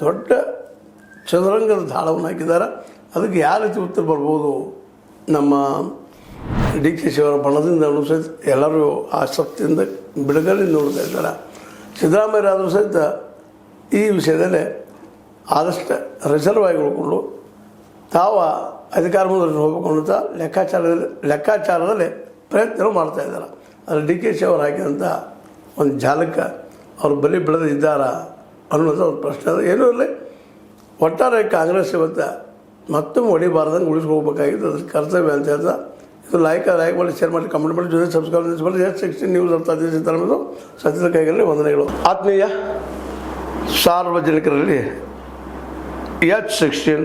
ದೊಡ್ಡ ಚದುರಂಗದ ದಾಳವನ್ನು ಹಾಕಿದ್ದಾರೆ. ಅದಕ್ಕೆ ಯಾವ ರೀತಿ ಉತ್ತರ ಬರ್ಬೋದು ನಮ್ಮ ಡಿ ಕೆ ಶಿವರ ಬಣದಿಂದ ಸಹಿತ ಎಲ್ಲರೂ ಆಸಕ್ತಿಯಿಂದ ಬಿಡುಗಡೆ ನೋಡ್ತಾ ಇದ್ದಾರೆ. ಸಿದ್ದರಾಮಯ್ಯರಾದರೂ ಸಹಿತ ಈ ವಿಷಯದಲ್ಲಿ ಆದಷ್ಟು ರಿಸರ್ವ್ ಆಗಿ ಉಳ್ಕೊಂಡು ತಾವು ಅಧಿಕಾರ ಮುಂದೆ ಹೋಗಬೇಕು ಅನ್ನೋಂಥ ಲೆಕ್ಕಾಚಾರದಲ್ಲಿ ಪ್ರಯತ್ನ ಮಾಡ್ತಾ ಇದ್ದಾರೆ. ಆದರೆ ಡಿ ಕೆ ಶಿ ಅವರು ಹಾಕಿದಂಥ ಒಂದು ಜಾಲಕ್ಕೆ ಅವರು ಬಲಿ ಬೆಳೆದಿದ್ದಾರಾ ಅನ್ನೋದು ಒಂದು ಪ್ರಶ್ನೆ ಅದು. ಏನೂ ಇರಲಿ, ಒಟ್ಟಾರೆ ಕಾಂಗ್ರೆಸ್ ಇವತ್ತು ಮತ್ತೊಮ್ಮೆ ಹೊಡಿಬಾರ್ದಂಗೆ ಉಳಿಸ್ಕೋಬೇಕಾಗಿತ್ತು. ಅದ್ರ ಕರ್ತವ್ಯ ಅಂತ ಹೇಳ್ತಾ ಇದು ಲೈಕ್ ಮಾಡಿ, ಶೇರ್ ಮಾಡಿ, ಕಮೆಂಟ್ ಮಾಡಿ, ಜೊತೆ ಸಬ್ಸ್ಕ್ರೈಬ್ ಮಾಡಿ. H16 ನ್ಯೂಸ್ ಅಂತ ಸಿದ್ದರಾಮಯ್ಯ ಸತ್ಯದ ಕೈಗಳಲ್ಲಿ ವಂದನೆಗಳು. ಆತ್ಮೀಯ ಸಾರ್ವಜನಿಕರಲ್ಲಿ H16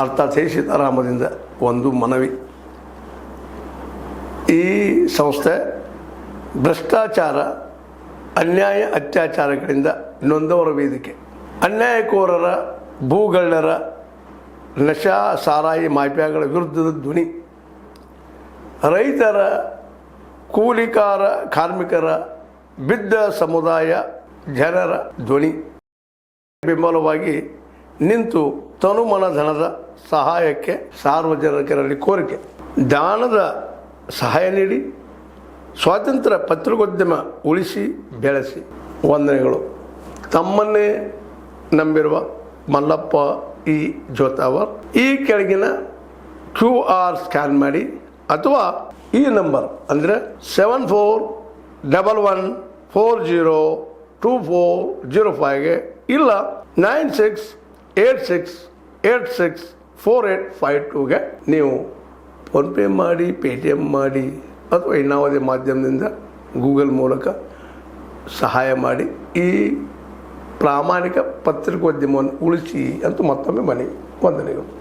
ಅರ್ಥಾತ್ ಸೀತಾರಾಮದಿಂದ ಒಂದು ಮನವಿ. ಈ ಸಂಸ್ಥೆ ಭ್ರಷ್ಟಾಚಾರ, ಅನ್ಯಾಯ, ಅತ್ಯಾಚಾರಗಳಿಂದ ನೊಂದವರ ವೇದಿಕೆ. ಅನ್ಯಾಯಕೋರರ, ಭೂಗಳ್ಳರ, ನಶಾ ಸಾರಾಯಿ ಮಾಫಿಯಾಗಳ ವಿರುದ್ಧದ ಧ್ವನಿ. ರೈತರ, ಕೂಲಿಕಾರ, ಕಾರ್ಮಿಕರ, ಬಿದ್ದ ಸಮುದಾಯ ಜನರ ಧ್ವನಿ. ಬೆಂಬಲವಾಗಿ ನಿಂತು ತನುಮನ ಧನದ ಸಹಾಯಕ್ಕೆ ಸಾರ್ವಜನಿಕರಲ್ಲಿ ಕೋರಿಕೆ. ದಾನದ ಸಹಾಯ ನೀಡಿ ಸ್ವಾತಂತ್ರ್ಯ ಪತ್ರಿಕೋದ್ಯಮ ಉಳಿಸಿ ಬೆಳೆಸಿ. ವಂದನೆಗಳು. ತಮ್ಮನ್ನೇ ನಂಬಿರುವ ಮಲ್ಲಪ್ಪ ಇ ಜೋತಾವರ್. ಈ ಕೆಳಗಿನ QR ಸ್ಕ್ಯಾನ್ ಮಾಡಿ ಅಥವಾ ಈ ನಂಬರ್ ಅಂದರೆ 7411402405ಗೆ ಇಲ್ಲ 9686864852ಗೆ ನೀವು ಫೋನ್ಪೇ ಮಾಡಿ, ಪೇಟಿಎಮ್ ಮಾಡಿ ಅಥವಾ ಇನ್ನಾವುದೇ ಮಾಧ್ಯಮದಿಂದ ಗೂಗಲ್ ಮೂಲಕ ಸಹಾಯ ಮಾಡಿ ಈ ಪ್ರಾಮಾಣಿಕ ಪತ್ರಿಕೋದ್ಯಮವನ್ನು ಉಳಿಸಿ ಅಂತ ಮತ್ತೊಮ್ಮೆ ಮನವಿ. ವಂದನೆಗಳು.